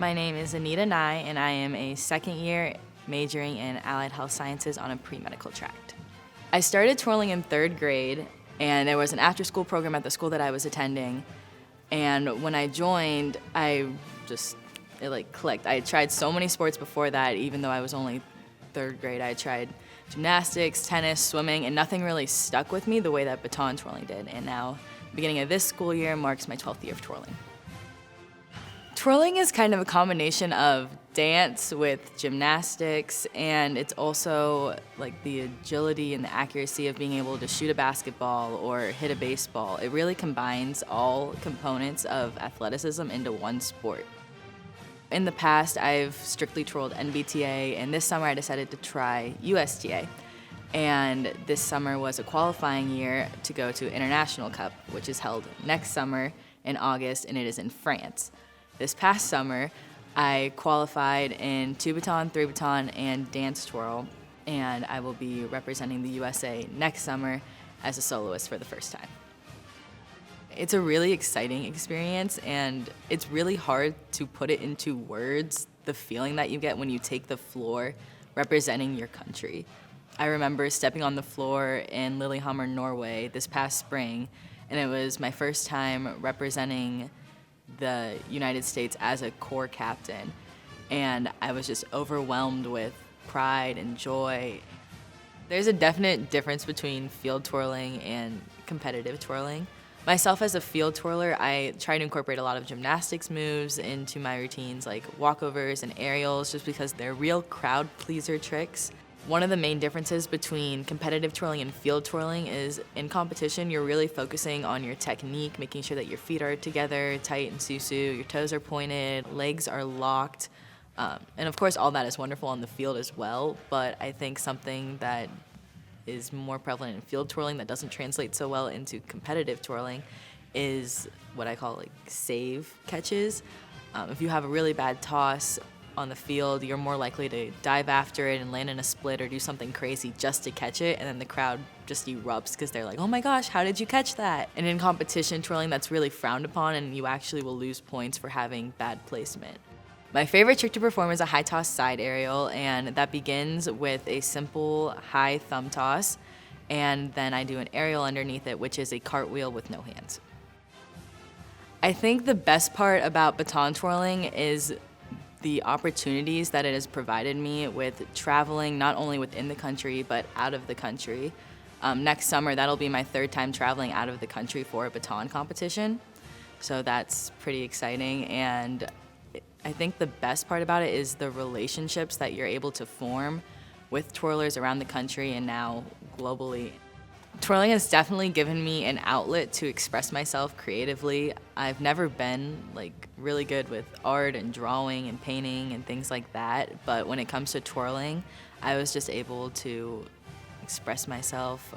My name is Anita and I am a second year majoring in Allied Health Sciences on a pre-medical track. I started twirling in 3rd grade, and there was an after-school program at the school that I was attending. And when I joined, it clicked. I had tried so many sports before that, even though I was only 3rd grade. I tried gymnastics, tennis, swimming, and nothing really stuck with me the way that baton twirling did. And now, the beginning of this school year marks my 12th year of twirling. Twirling is kind of a combination of dance with gymnastics, and it's also like the agility and the accuracy of being able to shoot a basketball or hit a baseball. It really combines all components of athleticism into one sport. In the past, I've strictly twirled NBTA, and this summer I decided to try USTA. And this summer was a qualifying year to go to International Cup, which is held next summer in August, and it is in France. This past summer, I qualified in 2-baton, 3-baton, and dance twirl, and I will be representing the USA next summer as a soloist for the first time. It's a really exciting experience, and it's really hard to put it into words, the feeling that you get when you take the floor representing your country. I remember stepping on the floor in Lillehammer, Norway this past spring, and it was my first time representing the United States as a corps captain, and I was just overwhelmed with pride and joy. There's a definite difference between field twirling and competitive twirling. Myself as a field twirler, I try to incorporate a lot of gymnastics moves into my routines, like walkovers and aerials, just because they're real crowd pleaser tricks. One of the main differences between competitive twirling and field twirling is in competition, you're really focusing on your technique, making sure that your feet are together, tight and susu, your toes are pointed, legs are locked. And of course, all that is wonderful on the field as well, but I think something that is more prevalent in field twirling that doesn't translate so well into competitive twirling is what I call save catches. If you have a really bad toss on the field, you're more likely to dive after it and land in a split or do something crazy just to catch it, and then the crowd just erupts because they're like, oh my gosh, how did you catch that? And in competition twirling, that's really frowned upon, and you actually will lose points for having bad placement. My favorite trick to perform is a high toss side aerial, and that begins with a simple high thumb toss, and then I do an aerial underneath it, which is a cartwheel with no hands. I think the best part about baton twirling is the opportunities that it has provided me with traveling not only within the country but out of the country. Next summer, that'll be my 3rd time traveling out of the country for a baton competition, so that's pretty exciting. And I think the best part about it is the relationships that you're able to form with twirlers around the country and now globally. Twirling has definitely given me an outlet to express myself creatively. I've never been really good with art and drawing and painting and things like that, but when it comes to twirling, I was just able to express myself